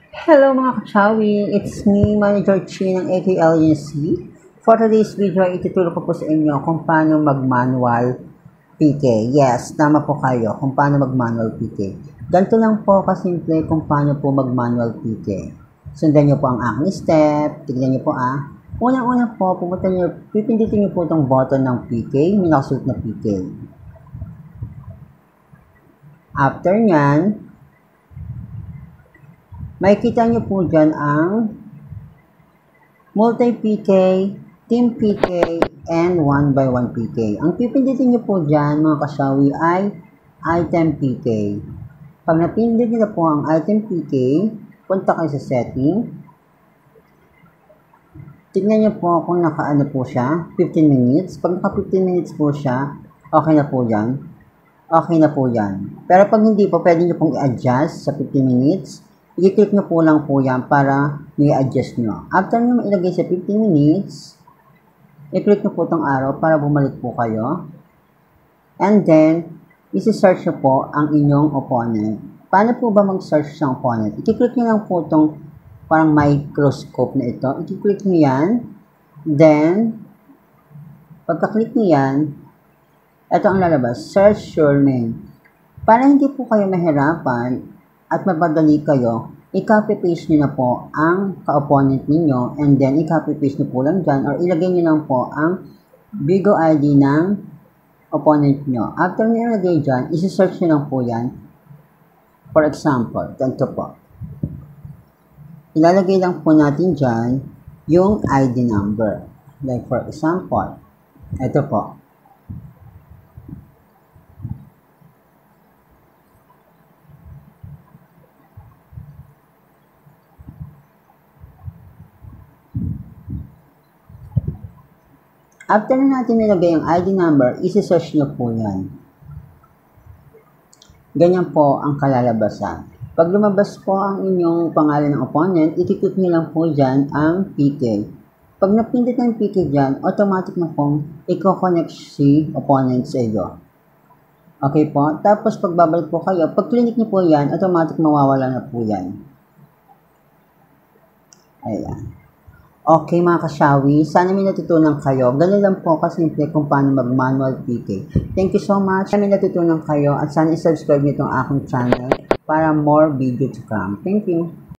Hello mga kachawi, it's me, Manager Chi ng AKLNC. For today's video, ituturo ko po sa inyo kung paano mag-manual PK. Yes, tama po kayo, kung paano mag-manual PK. Ganito lang po kasimple kung paano po mag-manual PK. Sundan nyo po ang aking step, tignan nyo po Unang-una po, pipindutin nyo po itong button ng PK, may nakasuot na PK. After nyan, makikita nyo po dyan ang multi-PK, team PK, and 1x1 PK. Ang pipindutin nyo po dyan, mga kasawi, ay item PK. Pag napindot nyo na po ang item PK, punta kayo sa setting. Tignan nyo po kung naka-ano po siya, 15 minutes. Pag naka 15 minutes po siya, okay na po yan. Okay na po yan. Pero pag hindi po, pwede nyo pong i-adjust sa 15 minutes. I-click nyo po lang po yan para i-adjust nyo. After nyo ilagay sa 15 minutes, i-click nyo po itong arrow para bumalik po kayo. And then, isi-search nyo po ang inyong opponent. Paano po ba mag-search ng opponent? I-click nyo lang po itong parang microscope na ito. I-click nyo yan. Then, pagka-click nyo yan, ito ang lalabas, search your name. Para hindi po kayo mahirapan at mapadali kayo, i-copy-paste nyo na po ang ka-opponent ninyo and then i-copy-paste nyo po lang dyan or ilagay nyo lang po ang Bigo ID ng opponent nyo. After nyo ilagay dyan, isi-search nyo lang po yan. For example, ganito po. Ilalagay lang po natin dyan yung ID number. Like for example, ito po. After na natin nilagay yung ID number, isi-search nyo po yan. Ganyan po ang kalalabasan. Pag lumabas po ang inyong pangalan ng opponent, i-click nyo lang po dyan ang PK. Pag napindot ng PK dyan, automatic na pong i-connect si opponent sa iyo. Okay po? Tapos pag babalik po kayo, pag click nyo po yan, automatic mawawala na po yan. Ayan. Okay mga kasyawi, sana may natutunan kayo. Ganun lang po kasimple kung paano mag-manual PK. Thank you so much. Sana may natutunan kayo at sana i-subscribe nyo itong aking channel para more video to come. Thank you.